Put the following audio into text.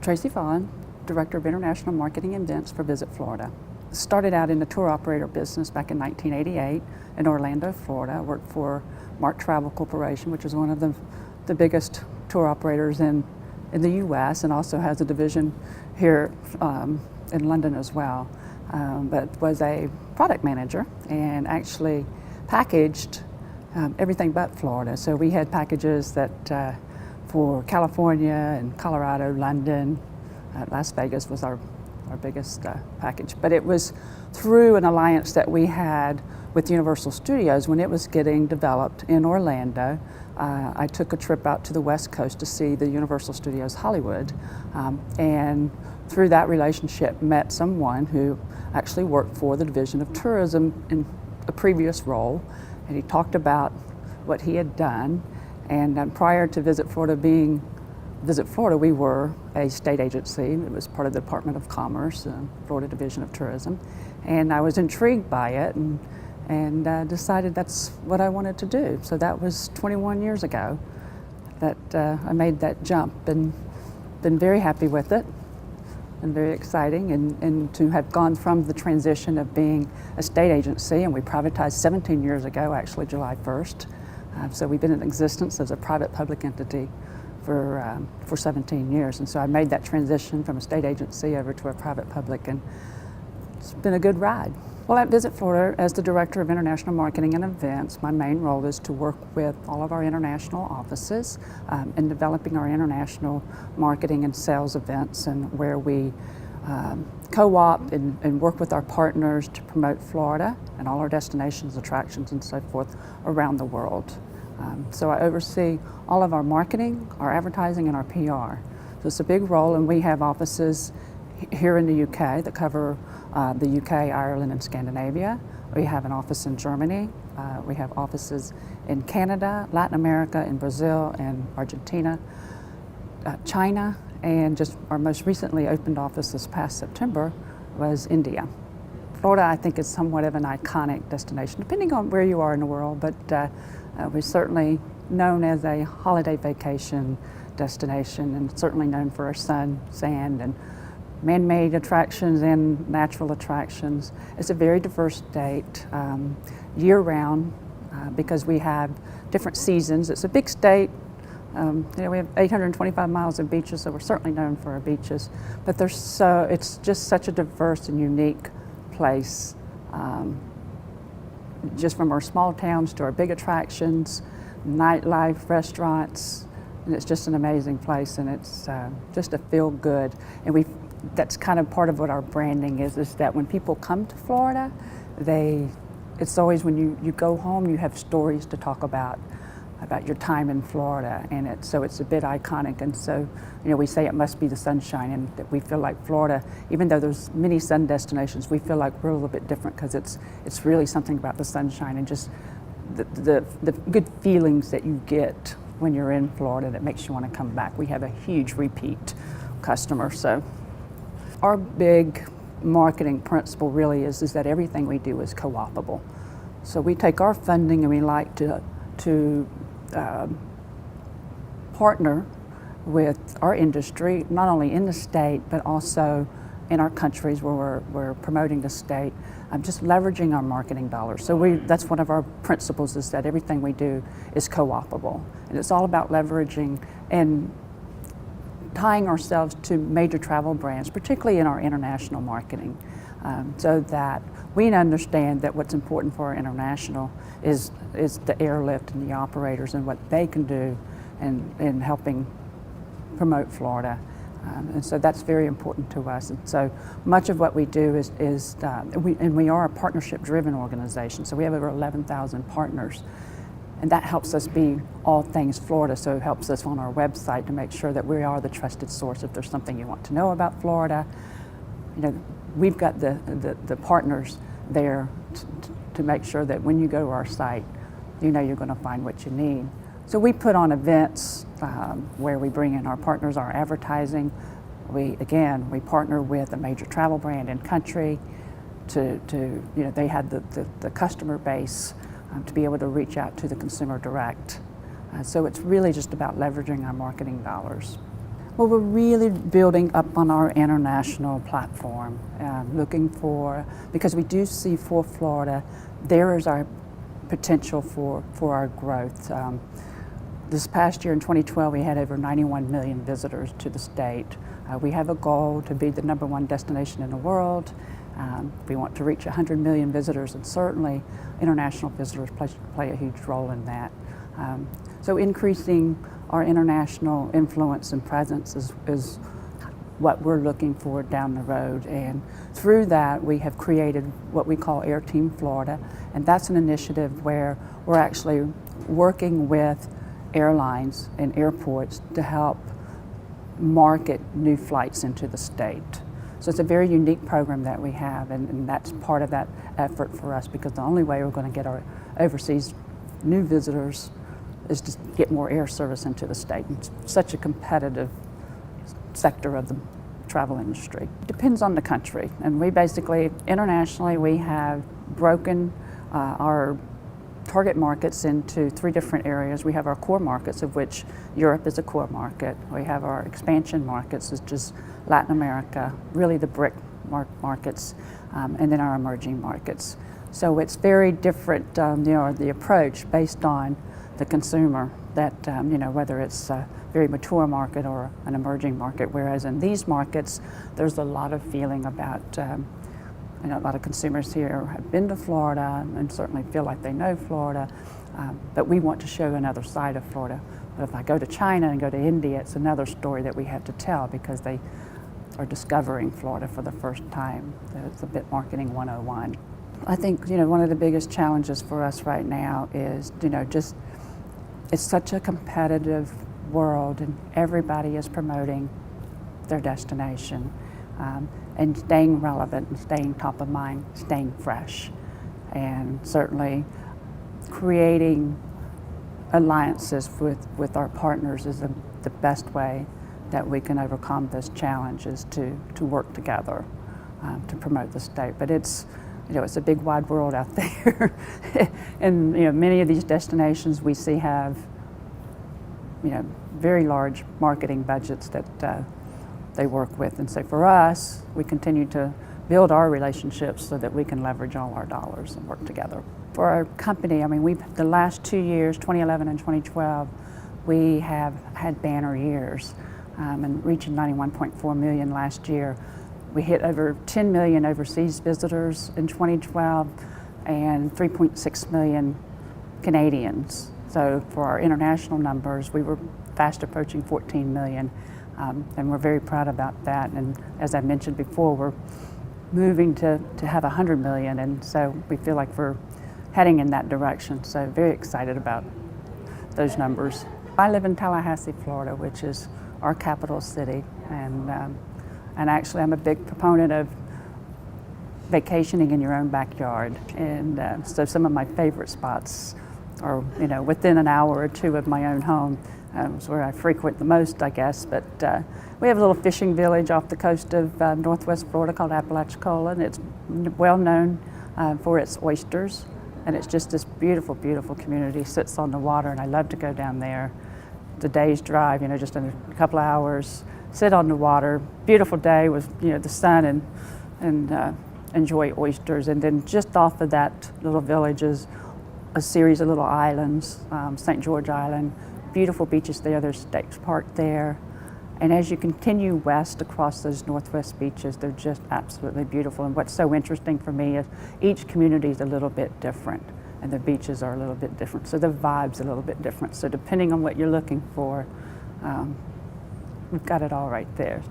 Tracy Vaughan, Director of International Marketing and Events for Visit Florida. Started out in the tour operator business back in 1988 in Orlando, Florida. I worked for Mark Travel Corporation, which is one of the biggest tour operators in the U.S. and also has a division here in London as well. But was a product manager and actually packaged everything but Florida. So we had packages that for California and Colorado, London, Las Vegas was our biggest package. But it was through an alliance that we had with Universal Studios when it was getting developed in Orlando. I took a trip out to the West Coast to see the Universal Studios Hollywood, and through that relationship met someone who actually worked for the Division of Tourism in a previous role, and he talked about what he had done. And prior to Visit Florida being Visit Florida, we were a state agency. It was part of the Department of Commerce, Florida Division of Tourism. And I was intrigued by it and decided that's what I wanted to do. So that was 21 years ago that I made that jump, and been very happy with it and very exciting. And to have gone from the transition of being a state agency, and we privatized 17 years ago, actually July 1st. So we've been in existence as a private public entity for 17 years. And so I made that transition from a state agency over to a private public, and it's been a good ride. Well, at Visit Florida, as the Director of International Marketing and Events, my main role is to work with all of our international offices in developing our international marketing and sales events, and where we co-op and work with our partners to promote Florida and all our destinations, attractions, and so forth around the world. So I oversee all of our marketing, our advertising, and our PR. So it's a big role, and we have offices here in the UK that cover the UK, Ireland, and Scandinavia. We have an office in Germany. We have offices in Canada, Latin America, in Brazil, and Argentina, China, and just our most recently opened office this past September was India. Florida, I think, is somewhat of an iconic destination, depending on where you are in the world, but we're certainly known as a holiday vacation destination, and certainly known for our sun, sand, and man-made attractions and natural attractions. It's a very diverse state, year-round, because we have different seasons. It's a big state. We have 825 miles of beaches, so we're certainly known for our beaches. But it's just such a diverse and unique place. Just from our small towns to our big attractions, nightlife, restaurants, and it's just an amazing place, and it's just a feel good. And that's kind of part of what our branding is that when people come to Florida, it's always when you go home, you have stories to talk about your time in Florida, and so it's a bit iconic. And so, we say it must be the sunshine, and that we feel like Florida, even though there's many sun destinations, we feel like we're a little bit different because it's really something about the sunshine and just the good feelings that you get when you're in Florida that makes you want to come back. We have a huge repeat customer. So our big marketing principle really is that everything we do is co-opable. So we take our funding and we like to partner with our industry, not only in the state, but also in our countries where we're promoting the state, just leveraging our marketing dollars. So that's one of our principles, is that everything we do is co-opable. And it's all about leveraging and tying ourselves to major travel brands, particularly in our international marketing, so that we understand that what's important for our international is the airlift and the operators and what they can do in helping promote Florida. And so that's very important to us. And so much of what we do we are a partnership-driven organization. So we have over 11,000 partners. And that helps us be all things Florida. So it helps us on our website to make sure that we are the trusted source. If there's something you want to know about Florida, we've got the partners there to make sure that when you go to our site, you're going to find what you need. So we put on events where we bring in our partners, our advertising. We partner with a major travel brand in country they had the customer base to be able to reach out to the consumer direct. So it's really just about leveraging our marketing dollars. Well, we're really building up on our international platform, looking for, because we do see for Florida, there is our potential for our growth. This past year in 2012, we had over 91 million visitors to the state. We have a goal to be the #1 destination in the world. We want to reach 100 million visitors, and certainly international visitors play a huge role in that. So increasing our international influence and presence is what we're looking for down the road. And through that, we have created what we call Air Team Florida, and that's an initiative where we're actually working with airlines and airports to help market new flights into the state. So it's a very unique program that we have, and that's part of that effort for us, because the only way we're going to get our overseas new visitors is to get more air service into the state. It's such a competitive sector of the travel industry. It depends on the country, and we basically, internationally, we have broken our target markets into 3 different areas. We have our core markets, of which Europe is a core market. We have our expansion markets, which is Latin America, really the BRIC markets, and then our emerging markets. So it's very different, the approach based on the consumer, that whether it's a very mature market or an emerging market. Whereas in these markets, there's a lot of feeling about, a lot of consumers here have been to Florida and certainly feel like they know Florida, but we want to show another side of Florida. But if I go to China and go to India, it's another story that we have to tell, because they are discovering Florida for the first time. It's a bit marketing 101. I think, one of the biggest challenges for us right now is, it's such a competitive world, and everybody is promoting their destination, and staying relevant and staying top of mind, staying fresh, and certainly creating alliances with our partners is the best way that we can overcome this challenge, is to work together to promote the state. But it's a big wide world out there, and many of these destinations we see have very large marketing budgets that they work with. And so for us, we continue to build our relationships so that we can leverage all our dollars and work together. For our company, the last 2 years, 2011 and 2012, we have had banner years, and reaching 91.4 million last year. We hit over 10 million overseas visitors in 2012 and 3.6 million Canadians. So for our international numbers, we were fast approaching 14 million, and we're very proud about that. And as I mentioned before, we're moving to have 100 million, and so we feel like we're heading in that direction. So very excited about those numbers. I live in Tallahassee, Florida, which is our capital city, and actually I'm a big proponent of vacationing in your own backyard. And so some of my favorite spots are, within an hour or 2 of my own home. It's where I frequent the most, I guess. But we have a little fishing village off the coast of Northwest Florida called Apalachicola, and it's well known for its oysters. And it's just this beautiful, beautiful community. Sits on the water, and I love to go down there. The day's drive, just in a couple of hours, sit on the water. Beautiful day with the sun, and enjoy oysters. And then just off of that little village is a series of little islands, St. George Island, beautiful beaches there. There's Stakes Park there. And as you continue west across those northwest beaches, they're just absolutely beautiful. And what's so interesting for me is each community is a little bit different, and the beaches are a little bit different. So the vibe's a little bit different. So depending on what you're looking for, we've got it all right there.